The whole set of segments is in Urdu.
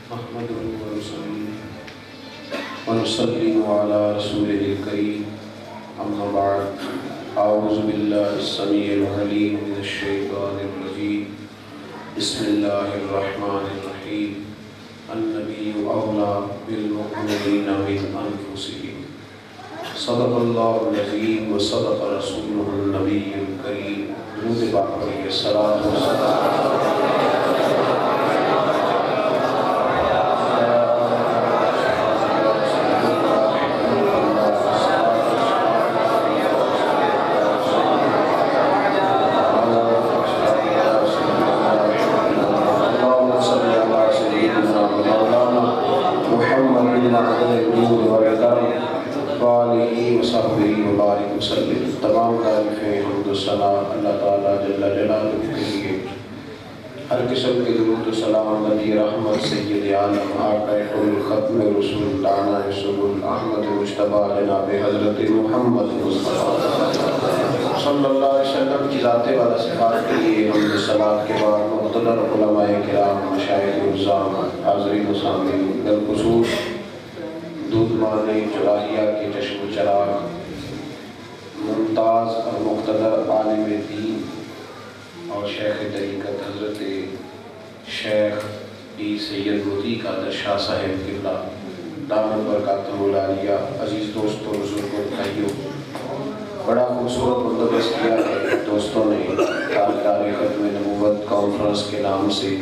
نحمده ونصلي على رسوله الكريم أما بعد أعوذ بالله السميع العليم من الشيطان الرجيم بسم الله الرحمن الرحيم النبي أولى بالمؤمنين من أنفسهم صدق الله العظيم وصدق رسوله النبي الكريم درود پاک پڑھیے الصلاۃ والسلام تمام تعریفیں حمد و ثنا اللہ تعالیٰ جل جلالہ کے لیے، ہر قسم کے درود و سلام نبی رحمت سید عالم آقا الختم رسول دانا سبل احمد مجتبی جناب حضرت محمد مصطفیٰ صلی اللہ علیہ وسلم کی ذات والا صفات کے لیے حمد و ثنا کے بعد مقتدر علماء کرام، مشائخ عظام، حاضرین و سامعین، بالخصوص دودمان جراحیہ کے چشم و چراغ، ممتاز اور مقتدر عالم دین اور شیخ طریقت حضرت شیخ بی سید مطیع قادر شاہ صاحب قبلہ دامت برکاتہ العالیہ، عزیز دوستوں، بزرگوں، بھائیوں، بڑا خوبصورت بندوبست کیا ہے دوستوں نے تاریخ ختم نبوت کانفرنس کے نام سے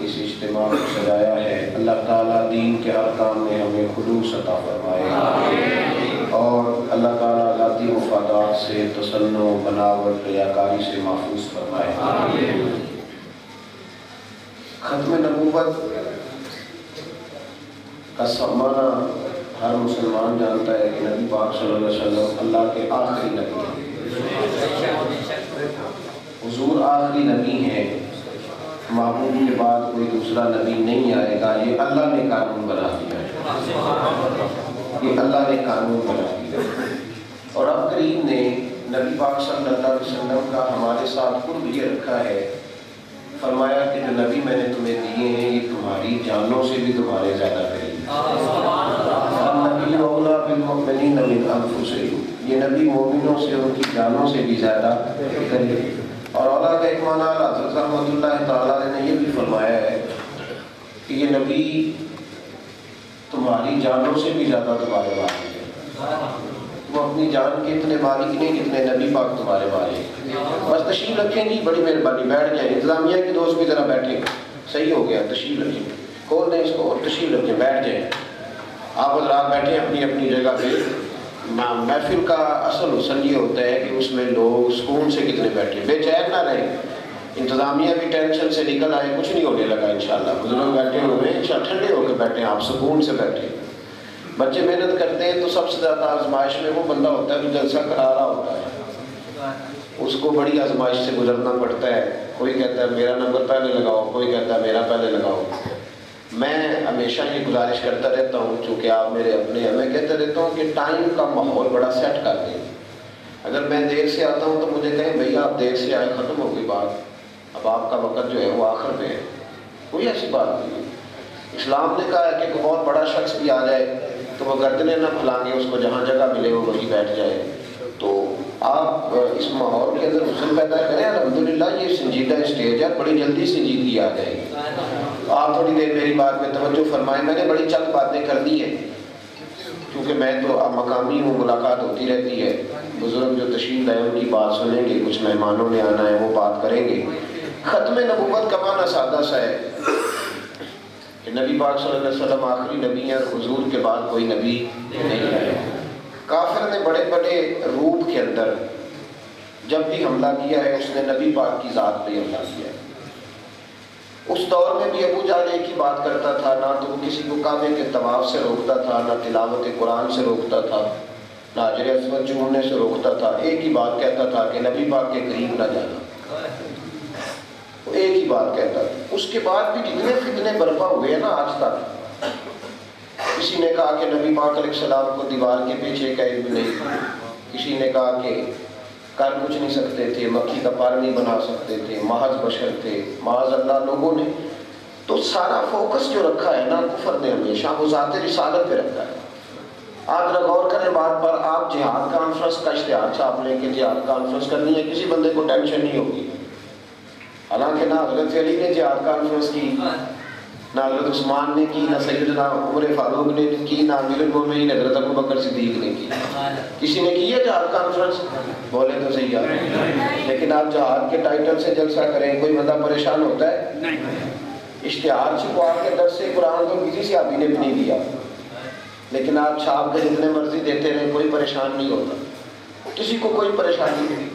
اس اجتماع کو سجایا ہے۔ اللہ تعالیٰ دین کے ہر کام میں ہمیں خلوص عطا فرمائے اور اللہ تعالیٰ ذاتی مفادات سے، تصنع، بناوٹ، ریاکاری سے محفوظ فرمائے۔ ختم نبوت کا معنی ہر مسلمان جانتا ہے کہ نبی پاک صلی اللہ علیہ وسلم اللہ کے آخری نبی ہیں، حضور آخری نبی ہیں، محبوب کے بعد کوئی دوسرا نبی نہیں آئے گا، یہ اللہ نے قانون بنا دیا ہے، یہ اللہ نے قانون بنا دیا اور اب کریم نے نبی پاک صلی اللہ علیہ وسلم کا ہمارے ساتھ قرب یہ رکھا ہے، فرمایا کہ جو نبی میں نے تمہیں دیے ہیں یہ تمہاری جانوں سے بھی تمہارے زیادہ قریب ہیں۔ النبی اولیٰ بالمؤمنین من انفسہم، یہ نبی مومنوں سے، ان کی جانوں سے بھی زیادہ قریب۔ اور اولیٰ کا ایک معنی حضرت رحمۃ اللہ تعالیٰ نے یہ بھی فرمایا ہے کہ یہ نبی تمہاری جانوں سے بھی زیادہ تمہارے مالک ہے، وہ اپنی جان کے اتنے مالک نہیں جتنے نبی پاک تمہارے مالک۔ بس تشریف رکھیں جی، بڑی مہربانی، بیٹھ جائیں، انتظامیہ کے دوست بھی ذرا بیٹھیں، صحیح ہو گیا، تشریف رکھیں، کھول دیں اس کو اور تشریف رکھیں، بیٹھ جائیں، آپ حضرات بیٹھیں اپنی اپنی جگہ پہ۔ محفل کا اصل حسن یہ ہوتا ہے کہ اس میں لوگ سکون سے کتنے بیٹھیں، بے چین نہ رہیں، انتظامیہ بھی ٹینشن سے نکل آئے، کچھ نہیں ہونے لگا انشاءاللہ، بزرگ بیٹھے ہوئے ہیں، ٹھنڈے ہو کے بیٹھیں، آپ سکون سے بیٹھیں۔ بچے محنت کرتے ہیں تو سب سے زیادہ آزمائش میں وہ بندہ ہوتا ہے جو جلسہ کرا رہا ہوتا ہے، اس کو بڑی آزمائش سے گزرنا پڑتا ہے، کوئی کہتا ہے میرا نمبر پہلے لگاؤ، کوئی کہتا ہے میرا پہلے لگاؤ۔ میں ہمیشہ یہ گزارش کرتا رہتا ہوں، چونکہ آپ میرے اپنے ہیں، میں کہتا رہتا ہوں کہ ٹائم کا ماحول بڑا سیٹ کر دیں۔ اگر میں دیر سے آتا ہوں تو مجھے کہیں بھیا آپ دیر سے آئے، ختم ہو گئی بات، اب آپ کا وقت جو ہے وہ آخر پہ ہے، کوئی ایسی بات نہیں ہے۔ اسلام نے کہا ہے کہ کوئی بہت بڑا شخص بھی آ جائے تو وہ گردنیں نہ پھلائیں، اس کو جہاں جگہ ملے وہ وہیں بیٹھ جائے۔ تو آپ اس ماحول کے اندر حسن پیدا کریں، الحمدللہ یہ سنجیدہ اسٹیج ہے، بڑی جلدی سنجیدگی آ جائے گی۔ آپ تھوڑی دیر میری بات میں توجہ فرمائیں، میں نے بڑی چند باتیں کر دی ہیں کیونکہ میں تو اب مقامی ہوں، ملاقات ہوتی رہتی ہے، بزرگ جو تشریف لائے ان کی بات سنیں گے، کچھ مہمانوں نے آنا ہے وہ بات کریں گے۔ ختم نبوت کا معنی سادہ سا ہے کہ نبی پاک صلی اللہ علیہ وسلم آخری نبی ہیں، حضور کے بعد کوئی نبی نہیں آیا۔ کافر نے بڑے بڑے روپ کے اندر جب بھی حملہ کیا ہے اس نے نبی پاک کی ذات پہ حملہ کیا ہے۔ اس دور میں بھی ابو جہل ایک ہی بات کرتا تھا، نہ تو کسی کو کعبے کے طواف سے روکتا تھا، نہ تلاوت قرآن سے روکتا تھا، نہ حجر اسود چھونے سے روکتا تھا، ایک ہی بات کہتا تھا کہ نبی پاک کے قریب نہ جانا، وہ ایک ہی بات کہتا تھا۔ اس کے بعد بھی جتنے فتنے برپا ہوئے ہیں نا آج تک، کسی نے کہا کہ نبی پاک علیہ السلام کو دیوار کے پیچھے کا علم نہیں، کسی نے کہا کہ کر کچھ نہیں سکتے تھے، مکھی کا پر نہیں بنا سکتے تھے، محض بشر تھے، معاذ اللہ لوگوں نے۔ تو تو سارا فوکس جو رکھا ہے نا کفر نے ہمیشہ وہ ذات رسالت پہ رکھا ہے. آپ ذرا غور کریں بات پر. آپ جہاد کانفرنس کا اشتہار چھاپ لیں کہ جہاد کانفرنس کرنی ہے, کسی بندے کو ٹینشن نہیں ہوگی. حالانکہ نہ حضرت علی نے جہاد کانفرنس کی, نہ حضرت عثمان نے کی, نہ سیدنا عمر فاروق نے کی, نہ امیر المومنین حضرت ابو بکر صدیق نے کی. کسی نے کی ہے جہاد کانفرنس؟ بولے تو صحیح ہے. لیکن آپ جہاد کے ٹائٹل سے جلسہ کریں, کوئی بندہ پریشان ہوتا ہے؟ اشتہار چھپوا کے درس قرآن تو کسی صحابی نے بھی نہیں دیا, لیکن آپ چھاپ کے جتنے مرضی دیتے رہے کوئی پریشان نہیں ہوتا, کسی کو کوئی پریشانی نہیں.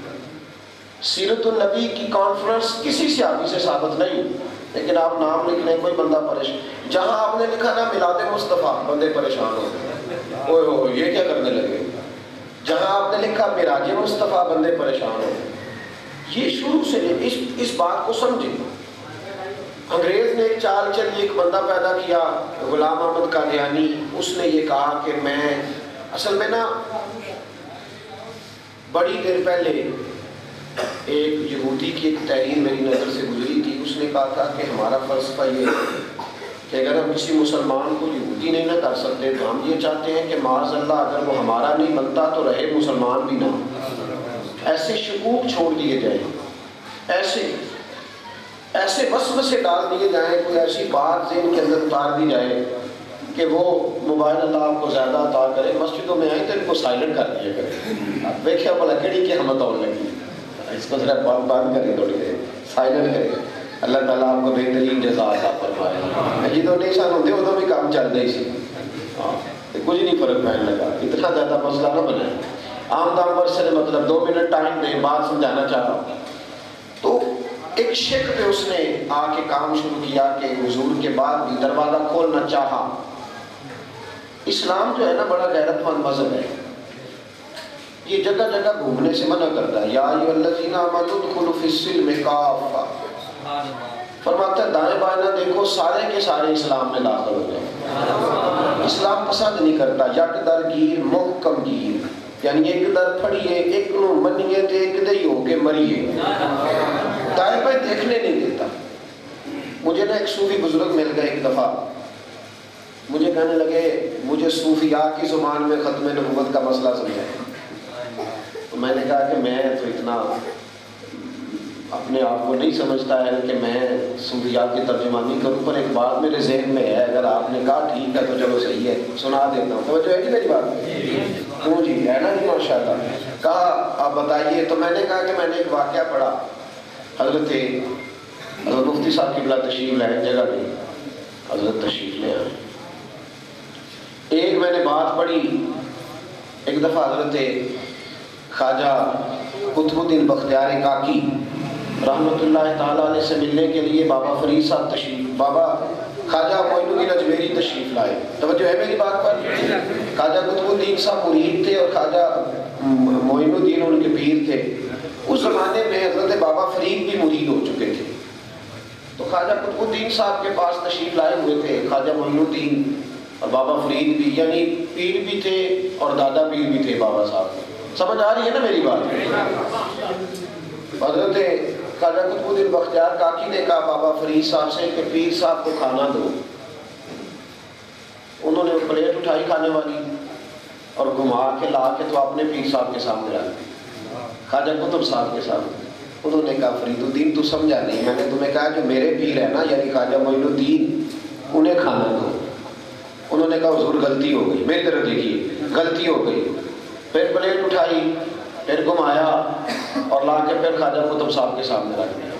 سیرت النبی کی کانفرنس کسی صحابی سے ثابت نہیں, لیکن آپ نام لکھ لیں کوئی بندہ پریشان. جہاں آپ نے لکھا نا میلاد مصطفیٰ, بندے پریشان ہو گئے, اوئے ہو یہ کیا کرنے لگے. جہاں آپ نے لکھا معراج مصطفیٰ, بندے پریشان ہو گئے. یہ شروع سے اس بات کو سمجھیں. انگریز نے ایک چال چلی, ایک بندہ پیدا کیا غلام احمد قادیانی. اس نے یہ کہا کہ میں اصل میں نا بڑی دیر پہلے ایک یہودی کی ایک تحریر میری نظر سے گزری تھی. اس نے کہا تھا کہ ہمارا فلسفہ یہ ہے کہ اگر ہم کسی مسلمان کو یہودی نہیں نہ کر سکتے تو ہم یہ چاہتے ہیں کہ معاذ اللہ اگر وہ ہمارا نہیں بنتا تو رہے مسلمان بھی نہ. ایسے شکوک چھوڑ دیے جائیں, ایسے وسوسے ڈال دیے جائیں, کوئی ایسی بات ذہن کے اندر اتار دی جائے کہ وہ موبائل اللہ آپ کو زیادہ عطا کرے. مسجدوں میں آئے تو ان کو سائلنٹ کر دیا کرے. آپ دیکھیں بلا کیڑی کی ہمت اور لگی, اس کو ذرا بند کریں, تھوڑی دیر سائلنٹ کریں. اللہ تعالیٰ آپ کو بہترین جزا عطا فرمائے. جدو نہیں سن ہوتے ادو بھی کام چل رہی سی, کچھ نہیں فرق پہن لگا. اتنا زیادہ مسئلہ نہ بنا. عام دام پر سے مطلب 2 منٹ ٹائم دیں, بات سمجھانا چاہ رہا ہوں. تو ایک شک پہ اس نے آ کے کام شروع کیا کہ حضور کے بعد بھی دروازہ کھولنا چاہا. اسلام جو ہے نا بڑا غیرت مند مذہب ہے. یہ جگہ جگہ گھومنے سے منع کرتا ہے. یا ایھا الذین آمنوا ادخلوا فی السلم کافہ, فرماتا ہے دائیں بائیں نہ دیکھو, سارے کے سارے اسلام میں داخل ہو جائیں. اسلام پسند نہیں کرتا یک در گیر محکم گیر, یعنی ایک در پھڑیے ایک نو منیے تے ایک دئی ہو کے مریے. دائیں بائیں دیکھنے نہیں دیتا. مجھے نا ایک صوفی بزرگ مل گئے ایک دفعہ, مجھے کہنے لگے مجھے صوفیاء کی زبان میں ختم نبوت کا مسئلہ سمجھائے. تو میں نے کہا کہ میں تو اتنا اپنے آپ کو نہیں سمجھتا ہے کہ میں صوفیاء کی ترجمانی کروں, پر ایک بات میرے ذہن میں ہے, اگر آپ نے کہا ٹھیک ہے تو چلو صحیح ہے, سنا دیتا ہوں. توجہ ہے کہ میری بات؟ کیوں جی, ہے نا جی ماشاء اللہ. کہا آپ بتائیے. تو میں نے کہا کہ میں نے ایک واقعہ پڑھا. حضرت مفتی صاحب کی بلا تشریف لائے جگہ پہ, حضرت تشریف لے آئے. ایک میں نے بات پڑھی, ایک دفعہ حضرت خواجہ قطب الدین بختیار کاکی رحمۃ اللہ تعالیٰ علیہ سے ملنے کے لیے بابا فرید صاحب بابا خواجہ معین الدین اجمیری تشریف لائے. توجہ ہے میری بات پر؟ خواجہ قطب الدین صاحب مرید تھے اور خواجہ معین الدین ان کے پیر تھے. اس زمانے میں حضرت بابا فرید بھی مرید ہو چکے تھے. تو خواجہ قطب الدین صاحب کے پاس تشریف لائے ہوئے تھے خواجہ معین الدین اور بابا فرید بھی, یعنی پیر بھی تھے اور دادا پیر بھی تھے بابا صاحب. سمجھ آ رہی ہے نا میری بات؟ حضرت خواجہ قطب الدین بختیار کاکی نے کہا بابا فرید صاحب سے کہ پیر صاحب کو کھانا دو. انہوں نے پلیٹ اٹھائی کھانے والی اور گھما کے لا کے تو اپنے پیر صاحب کے سامنے رکھ دی, خواجہ قطب صاحب کے سامنے. انہوں نے کہا فرید الدین تو سمجھا نہیں, میں نے تمہیں کہا جو میرے پیر ہے نا یعنی خواجہ معین الدین, انہیں کھانا دو. انہوں نے کہا حضور غلطی ہو گئی. میری طرف دیکھیے, غلطی ہو گئی. پھر پلیٹ اٹھائی, پھر گھمایا اور لا کے پھر خواجہ قطب صاحب کے سامنے رکھ دیا.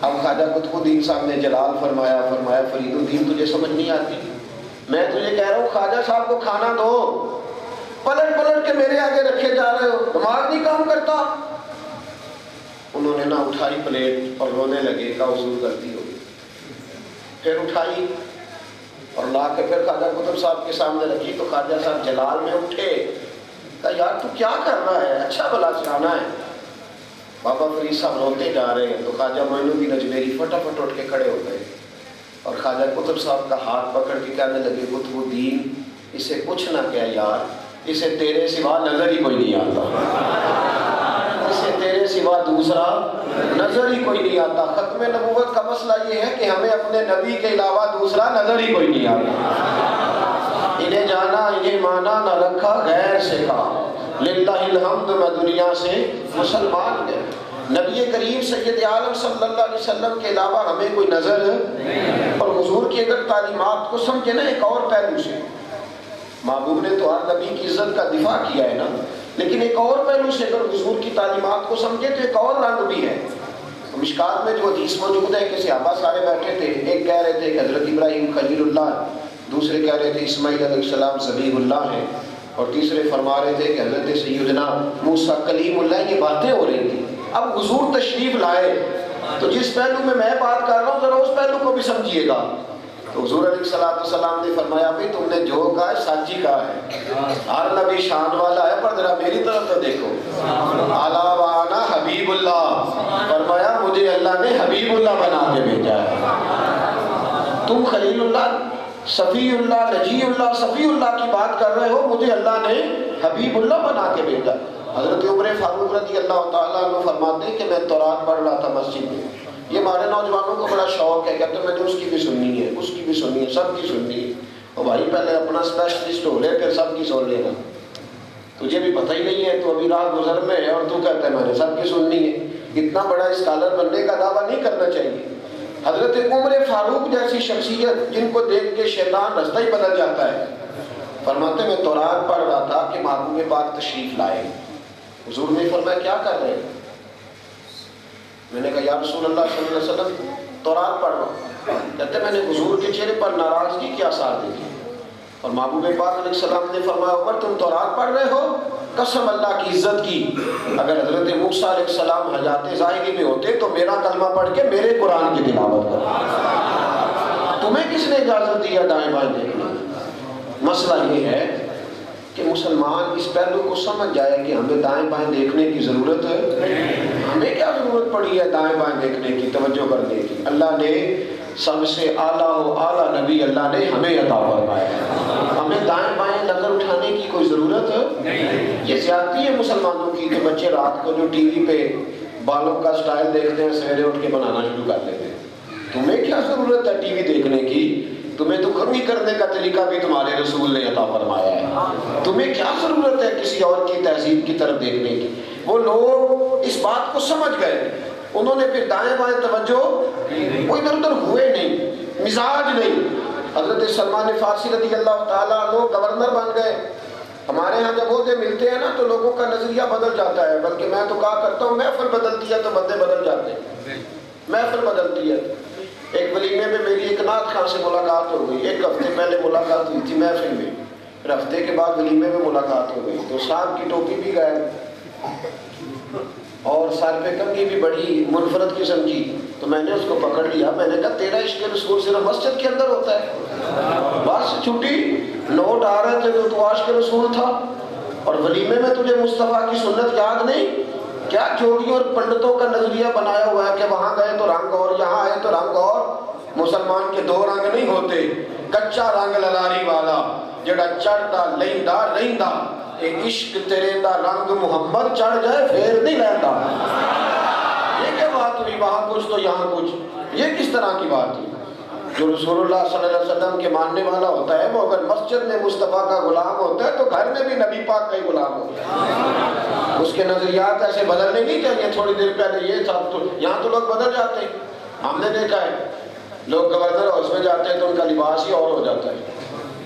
اب خواجہ قطب الدین صاحب نے جلال فرمایا فرید الدین تجھے سمجھ نہیں آتی, میں تجھے کہہ رہا ہوں خواجہ صاحب کو کھانا دو, پلٹ کے میرے آگے رکھے جا رہے ہو, دماغ نہیں کام کرتا. انہوں نے نہ اٹھائی پلیٹ اور رونے لگے, کہا حضور غلطی ہو گئی. پھر اٹھائی اور لا کے پھر خواجہ قطب صاحب کے سامنے رکھی. تو خواجہ صاحب جلال میں اٹھے, کہا یار تو کیا کر رہا ہے, اچھا بھلا سکھانا ہے. بابا فرید صاحب روتے جا رہے ہیں. تو خواجہ معین الدین اجمیری فٹافٹ اٹھ کے کھڑے ہو گئے اور خواجہ قطب صاحب کا ہاتھ پکڑ کے کہنے لگے قطب الدین اسے کچھ نہ کہہ یار, اسے تیرے سوا نظر ہی کوئی نہیں آتا, اسے تیرے سوا دوسرا نظر ہی کوئی نہیں آتا. ختم نبوت کا مسئلہ یہ ہے کہ ہمیں اپنے نبی کے علاوہ دوسرا نظر ہی کوئی نہیں آتا. انہیں جانا انہیں مانا نہ رکھا غیر سے کہا. للہ الحمد میں دنیا سے مسلمان گئے. نبی کریم سید عالم صلی اللہ علیہ وسلم کے علاوہ ہمیں کوئی نظر اور حضور کی اگر تعلیمات کو سمجھے نا ایک اور پہلو سے. محبوب نے تو ہر نبی کی عزت کا دفاع کیا ہے نا, لیکن ایک اور پہلو سے اگر حضور کی تعلیمات کو سمجھے تو ایک اور رنگ بھی ہے. مشکات میں جو حدیث موجود ہے کہ صحابہ سارے بیٹھے تھے, ایک کہہ رہے تھے کہ حضرت ابراہیم خلیل اللہ, دوسرے کہہ رہے تھے اسماعیل علیہ السلام ذبیح اللہ ہیں, اور تیسرے فرما رہے تھے کہ حضرت سیدنا موسیٰ کلیم اللہ. یہ باتیں ہو رہی تھیں. اب حضور تشریف لائے تو جس پہلو میں بات کر رہا ہوں ذرا اس پہلو کو بھی سمجھیے گا. تو حضور علیہ السلام نے فرمایا بھائی تم نے جو کہا ہے سچ ہی کہا ہے. ہر نبی شان والا ہے, پر ذرا میری طرف تو دیکھو. الا وانا حبیب اللہ, فرمایا مجھے اللہ نے حبیب اللہ بنا کے بھیجا ہے. تم خلیل اللہ, صفی اللہ, نجی اللہ, صفی اللہ کی بات کر رہے ہو, مجھے اللہ نے حبیب اللہ بنا کے بھیجا. حضرت عمر فاروق رضی اللہ تعالیٰ عنہ فرماتے ہیں کہ میں تورات پڑھ رہا تھا مسجد میں. یہ ہمارے نوجوانوں کو بڑا شوق ہے, کہتے ہیں میں نے اس کی بھی سننی ہے, اس کی بھی سننی ہے, سب کی سننی ہے. اور بھائی پہلے اپنا اسپیشلسٹ ہو لے پھر سب کی سن لینا. تجھے بھی پتہ ہی نہیں ہے, تو ابھی راہ گزر میں ہے اور تو کہتا ہے میں نے سب کی سننی ہے. اتنا بڑا اسکالر بننے کا دعویٰ نہیں کرنا چاہیے. حضرت عمر فاروق جیسی شخصیت جن کو دیکھ کے شیطان رستہ ہی بدل جاتا ہے, فرماتے میں تورات پڑھ رہا تھا کہ محبوب پاک تشریف لائے. حضور نے فرمایا کیا کر رہے ہیں؟ میں نے کہا یا رسول اللہ صلی اللہ علیہ وسلم تورات پڑھ رہا ہوں. کہتے میں نے حضور کے چہرے پر ناراضگی کے آثار دیکھے, اور محبوب پاک علیہ السلام نے فرمایا عمر تم تورات پڑھ رہے ہو, قسم اللہ کی عزت کی اگر حضرت موسیٰ علیہ السلام حیات ظاہری میں ہوتے تو میرا کلمہ پڑھ کے میرے قرآن کی تلاوت کرتے. تمہیں کس نے اجازت دیا دائیں بائیں دیکھنے؟ مسئلہ یہ ہے کہ مسلمان اس پہلو کو سمجھ جائے کہ ہمیں دائیں بائیں دیکھنے کی ضرورت ہے. ہمیں کیا ضرورت پڑی ہے دائیں بائیں دیکھنے کی, توجہ کرنے کی؟ اللہ نے سب سے اعلیٰ و اعلیٰ نبی اللہ نے ہمیں عطا فرمایا ہے. ہمیں دائیں بائیں نظر اٹھانے کی کوئی ضرورت ہے؟ یہ زیادتی ہے مسلمانوں کی کہ بچے رات کو جو ٹی وی پہ بالوں کا سٹائل دیکھتے ہیں سویرے اٹھ کے بنانا شروع کر دیتے ہیں. تمہیں کیا ضرورت ہے ٹی وی دیکھنے کی؟ تمہیں تو کمی کرنے کا طریقہ بھی تمہارے رسول نے عطا فرمایا ہے. تمہیں کیا ضرورت ہے کسی اور کی تہذیب کی طرف دیکھنے کی؟ وہ لوگ اس بات کو سمجھ گئے, انہوں نے پھر دائیں بائیں توجہ, وہ ادھر ادھر ہوئے نہیں, مزاج نہیں. حضرت سلمان فارسی رضی اللہ تعالیٰ عنہ گورنر بن گئے. ہمارے ہاں جب عہدے ملتے ہیں نا تو لوگوں کا نظریہ بدل جاتا ہے, بلکہ میں تو کہا کرتا ہوں محفل بدلتی ہے تو بندے بدل جاتے ہیں. محفل بدلتی ہے. ایک ولیمے میں میری ایک نعت خان سے ملاقات ہو گئی, ایک ہفتے پہلے ملاقات ہوئی تھی محفل میں, پھر ہفتے کے بعد ولیمے میں ملاقات ہو گئی. تو صاحب کی ٹوپی بھی غائب اور سر پہ کنگھی بھی بڑی منفرد قسم کی. تو میں نے اس کو پکڑ لیا, میں نے کہا تیرا عشق رسول صرف مسجد کے اندر ہوتا ہے؟ بس چھٹی نوٹ آ رہے تھے تو عاشق رسول تھا, اور ولیمے میں تجھے مصطفیٰ کی سنت یاد نہیں؟ کیا جوڑیوں اور پنڈتوں کا نظریہ بنایا ہوا ہے کہ وہاں گئے تو رنگ اور یہاں آئے تو رنگ اور. مسلمان کے دو رنگ نہیں ہوتے, کچا رنگ للاری والا جڑا چڑھتا لیندا رہندا, اے عشق تیرے دا رنگ محمد چڑھ جائے پھر نہیں لیندا. یہ کیا بات ہوئی, وہاں کچھ تو یہاں کچھ, یہ کس طرح کی بات ہوئی؟ جو رسول اللہ صلی اللہ علیہ وسلم کے ماننے والا ہوتا ہے وہ اگر مسجد میں مصطفیٰ کا غلام ہوتا ہے تو گھر میں بھی نبی پاک کا ہی غلام ہوتا ہے. اس کے نظریات ایسے بدلنے نہیں چاہیے. تھوڑی دیر پہلے یہ تھا, تو یہاں تو لوگ بدل جاتے ہیں. ہم نے دیکھا ہے لوگ گورنر ہاؤس میں جاتے ہیں تو ان کا لباس ہی اور ہو جاتا ہے,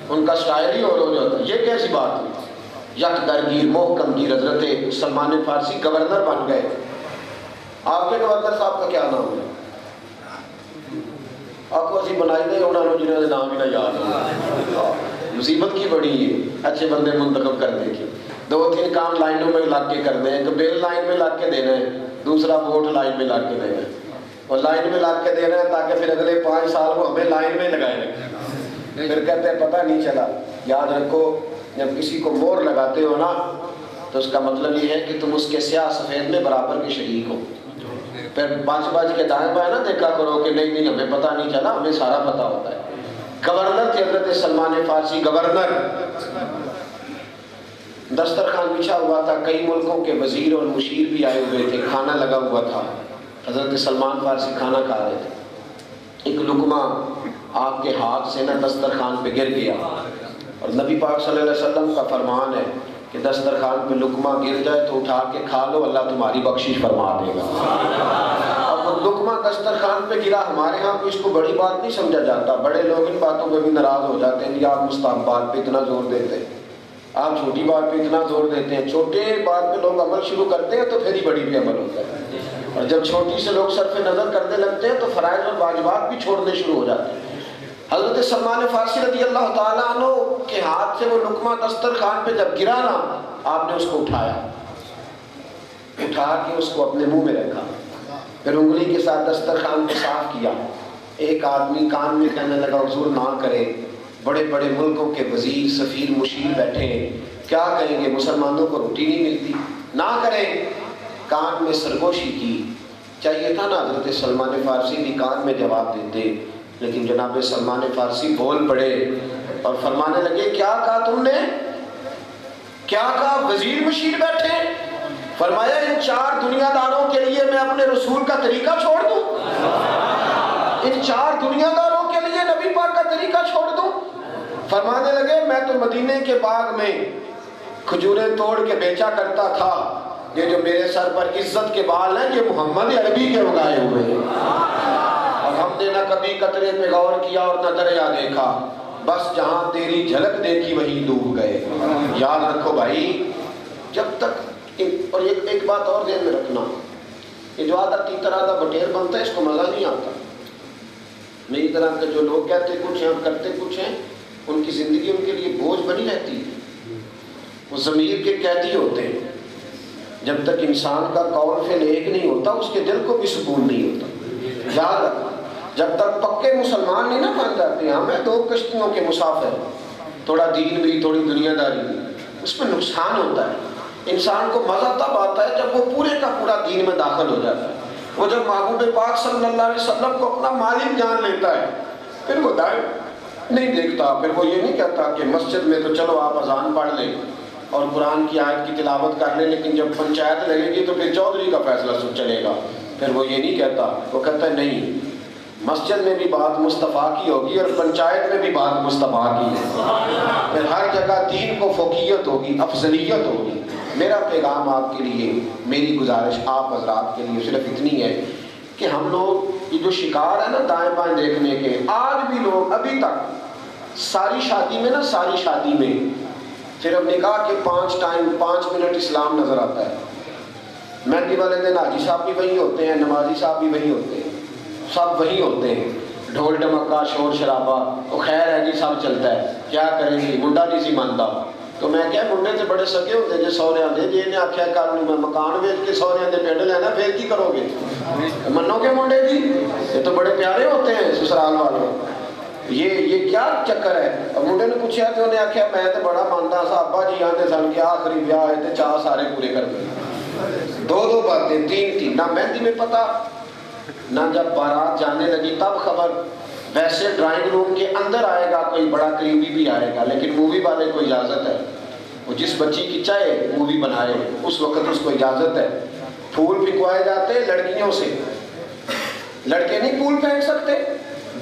ان کا سٹائل ہی اور ہو جاتا ہے. یہ کیسی بات ہوئی؟ یک درگیر محکم گیر. حضرت سلمان فارسی گورنر بن گئے. آپ کے گورنر صاحب کا کیا نام ہے؟ آپ کو اسی بنائی دے انہوں نے جنہوں نے نام ہی نہ یاد ہو. مصیبت کی بڑی ہے اچھے بندے منتخب کرنے کی. 2-3 کام لائنوں میں لگ کے کرنے ہیں. ایک بل لائن میں لگ کے دینا ہے, دوسرا ووٹ لائن میں لگ کے دینا ہے, اور لائن میں لگ کے دینا ہے تاکہ پھر اگلے 5 سال کو ہمیں لائن میں لگائے رکھیں. پھر کہتے ہیں پتہ نہیں چلا. یاد رکھو جب کسی کو مور لگاتے ہو نا تو اس کا مطلب یہ ہے کہ تم اس کے سیاہ سفید میں برابر کے شریک ہو. پھر بچ کے دائیں بائیں نہ دیکھا کرو کہ نہیں ہمیں پتہ نہیں چلا, ہمیں سارا پتہ ہوتا ہے. گورنر تھے حضرت سلمان فارسی گورنر. دسترخوان بچھا ہوا تھا, کئی ملکوں کے وزیر اور مشیر بھی آئے ہوئے تھے, کھانا لگا ہوا تھا. حضرت سلمان فارسی کھانا کھا رہے تھے، ایک لقمہ آپ کے ہاتھ سے نہ دسترخوان پہ گر گیا، اور نبی پاک صلی اللہ علیہ وسلم کا فرمان ہے کہ دسترخوان پہ لقمہ گر جائے تو اٹھا کے کھا لو، اللہ تمہاری بخشش فرما دے گا۔ اب وہ لقمہ دسترخوان پہ گرا، ہمارے ہاں اس کو بڑی بات نہیں سمجھا جاتا، بڑے لوگ ان باتوں پہ بھی ناراض ہو جاتے ہیں کہ آپ مستحبات پہ اتنا زور دیتے ہیں، آپ چھوٹی بات پہ اتنا زور دیتے ہیں۔ چھوٹے بات پہ لوگ عمل شروع کرتے ہیں تو پھر ہی بڑی پہ عمل ہوتا ہے، اور جب چھوٹی سے لوگ صرف نظر کرنے لگتے ہیں تو فرائض اور واجبات بھی چھوڑنے شروع ہو جاتے ہیں۔ حضرت سلمان فارسی رضی اللہ تعالیٰ عنہ کے ہاتھ سے وہ لقمہ دسترخوان پہ جب گرا نا، آپ نے اس کو اٹھایا، اٹھا کے اس کو اپنے منہ میں رکھا، پھر انگلی کے ساتھ دسترخوان کو صاف کیا۔ ایک آدمی کان میں کہنے لگا حضور نہ کرے، بڑے بڑے ملکوں کے وزیر سفیر مشیر بیٹھے ہیں، کیا کہیں گے، مسلمانوں کو روٹی نہیں ملتی، نہ کریں۔ کان میں سرگوشی کی، چاہیے تھا نا حضرت سلمان فارسی بھی کان میں جواب دیتے، لیکن جناب سلمان فارسی بول پڑے اور فرمانے لگے کیا کہا تم نے، کیا کہا، وزیر مشیر بیٹھے، فرمایا ان 4 دنیا داروں کے لیے میں اپنے رسول کا طریقہ چھوڑ دوں، ان 4 دنیا داروں کے لیے نبی پاک کا طریقہ چھوڑ دوں۔ فرمانے لگے میں تو مدینے کے باغ میں کھجوریں توڑ کے بیچا کرتا تھا، یہ جو میرے سر پر عزت کے بال ہیں یہ محمد عربی کے اگائے ہوئے ہیں، اور ہم نے نہ کبھی قطرے پہ غور کیا اور نہ دریا دیکھا، بس جہاں تیری جھلک دیکھی وہیں ڈوب گئے۔ یاد رکھو بھائی، جب تک، اور ایک بات اور ذہن میں رکھنا، یہ جو آدھا تیتر آدھا بٹیر بنتا ہے اس کو مزہ نہیں آتا۔ میری طرح کے جو لوگ کہتے کچھ ہیں اور کرتے کچھ ہیں، ان کی زندگی ان کے لیے بوجھ بنی رہتی ہے، وہ ضمیر کے قیدی ہوتے ہیں۔ جب تک انسان کا قول فعل ایک نہیں ہوتا اس کے دل کو بھی سکون نہیں ہوتا۔ یاد رکھنا، جب تک پکے مسلمان نہیں نہ بن جاتے، ہمیں 2 کشتیوں کے مسافر، تھوڑا دین بھی تھوڑی دنیا داری بھی، اس میں نقصان ہوتا ہے۔ انسان کو مزہ تب آتا ہے جب وہ پورے کا پورا دین میں داخل ہو جاتا ہے، وہ جب محبوب پاک صلی اللہ علیہ وسلم کو اپنا مالک جان لیتا ہے، پھر وہ دائیں نہیں دیکھتا، پھر وہ یہ نہیں کہتا کہ مسجد میں تو چلو آپ اذان پڑھ لیں اور قرآن کی آیت کی تلاوت کر لیں، لیکن جب پنچایت لگے گی تو پھر چودھری کا فیصلہ چلے گا۔ پھر وہ یہ نہیں کہتا، وہ کہتا ہے نہیں، مسجد میں بھی بات مصطفیٰ کی ہوگی اور پنچایت میں بھی بات مصطفیٰ کی ہے، پھر ہر جگہ دین کو فوقیت ہوگی، افضلیت ہوگی۔ میرا پیغام آپ کے لیے، میری گزارش آپ حضرات کے لیے صرف اتنی ہے کہ ہم لوگ یہ جو شکار ہے نا دائیں بائیں دیکھنے کے، آج بھی لوگ ابھی تک ساری شادی میں نا، ساری شادی میں صرف نکاح کے 5 منٹ اسلام نظر آتا ہے۔ مہندی والے دن حاجی صاحب بھی وہی ہوتے ہیں، نمازی صاحب بھی وہی ہوتے ہیں، سب وہی ہوتے ہیں، ڈھول ڈمکا شور شرابہ، وہ خیر ہے جی سب چلتا ہے، کیا کریں گے، منڈا نہیں سی مانتا۔ تو میں کیا منڈے تے بڑے سکے ہوتے جی سہرے آتے جی انہیں آخیا کر لوں میں مکان بیچ کے سہرے آتے پنڈ لینا، پھر کی کرو گے، منو گے منڈے جی، یہ تو بڑے پیارے ہوتے ہیں سسرال والے، یہ کیا چکر ہے۔ اور منڈے نے پوچھا کہ انہیں آخیا میں تو بڑا مانتا سا، ابا جی آتے سن کے آخری بیاہ ہے تے چاہ سارے پورے کر دیں، 2 باتیں 3 نہ مہندی میں پتہ، نہ جب بارات جانے لگی تب خبر۔ ویسے ڈرائنگ روم کے اندر آئے گا کوئی بڑا قریبی بھی آئے گا، لیکن مووی والے کو اجازت ہے، وہ جس بچی کی چاہے مووی بنائے اس وقت اس کو اجازت ہے۔ پھول پھینکوائے جاتے لڑکیوں سے، لڑکے نہیں پھول پھینک سکتے،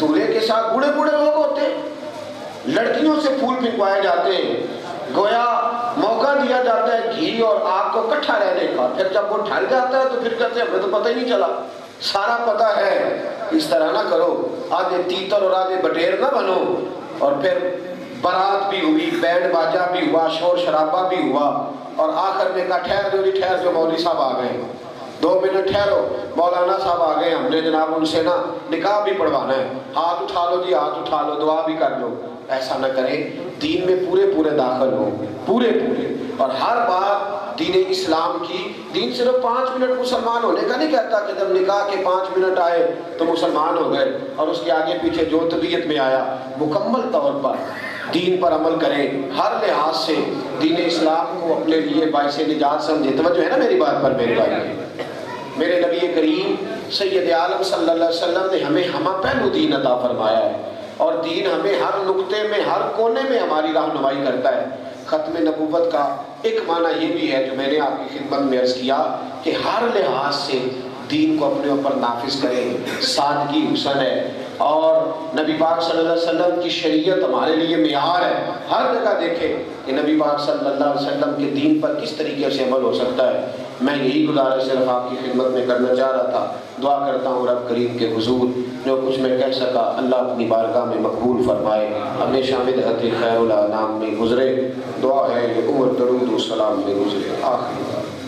دولہے کے ساتھ بوڑھے بوڑھے لوگ ہوتے، لڑکیوں سے پھول پھینکوائے جاتے ہیں، گویا موقع دیا جاتا ہے گھی اور آگ کو کٹھا رہنے کا۔ پھر جب وہ ڈھل جاتا ہے تو پھر کہتے ہیں ہمیں تو پتہ ہی نہیں چلا، سارا پتہ ہے۔ اس طرح نہ کرو، آدھے تیتر اور آدھے بٹیر نہ بنو۔ اور پھر بارات بھی ہوئی، بینڈ باجا بھی ہوا، شور شرابہ بھی ہوا، اور آخر میں کہا ٹھہر جو مولوی صاحب آ گئے، 2 منٹ ٹھہرو، مولانا صاحب آ گئے، ہم نے جناب ان سے نا نکاح بھی پڑھوانا ہے، ہاتھ اٹھا لو جی، ہاتھ اٹھا لو، دعا بھی کر لو۔ ایسا نہ کریں، دین میں پورے داخل ہو، پورے۔ اور ہر بات دین اسلام کی، دین صرف 5 منٹ مسلمان ہونے کا نہیں کہتا کہ جب نکاح کے 5 منٹ آئے تو مسلمان ہو گئے، اور اس کے آگے پیچھے جو طبیعت میں آیا مکمل طور پر دین پر عمل کریں، ہر لحاظ سے دین اسلام کو اپنے لیے باعث نجات سمجھے۔ توجہ ہے نا میری بات پر میرے بھائی؟ میرے نبی کریم سید عالم صلی اللہ علیہ وسلم نے ہمیں ہمہ پہلو دین عطا فرمایا ہے، اور دین ہمیں ہر نقطے میں، ہر کونے میں ہماری رہنمائی کرتا ہے۔ ختم نبوت کا ایک معنی یہ بھی ہے جو میں نے آپ کی خدمت میں عرض کیا کہ ہر لحاظ سے دین کو اپنے اوپر نافذ کریں. سادگی حسن ہے، اور نبی پاک صلی اللہ علیہ وسلم کی شریعت ہمارے لیے معیار ہے. ہر جگہ دیکھیں کہ نبی پاک صلی اللہ علیہ وسلم کے دین پر کس طریقے سے عمل ہو سکتا ہے. میں یہی گزارش صرف آپ کی خدمت میں کرنا چاہ رہا تھا. دعا کرتا ہوں رب کریم کے حضور جو کچھ میں کہہ سکا اللہ اپنی بارگاہ میں مقبول فرمائے، ہمیشہ بدعت خیر الانام میں گزرے. دعا ہے کہ عمر درود و سلام میں گزرے. آخری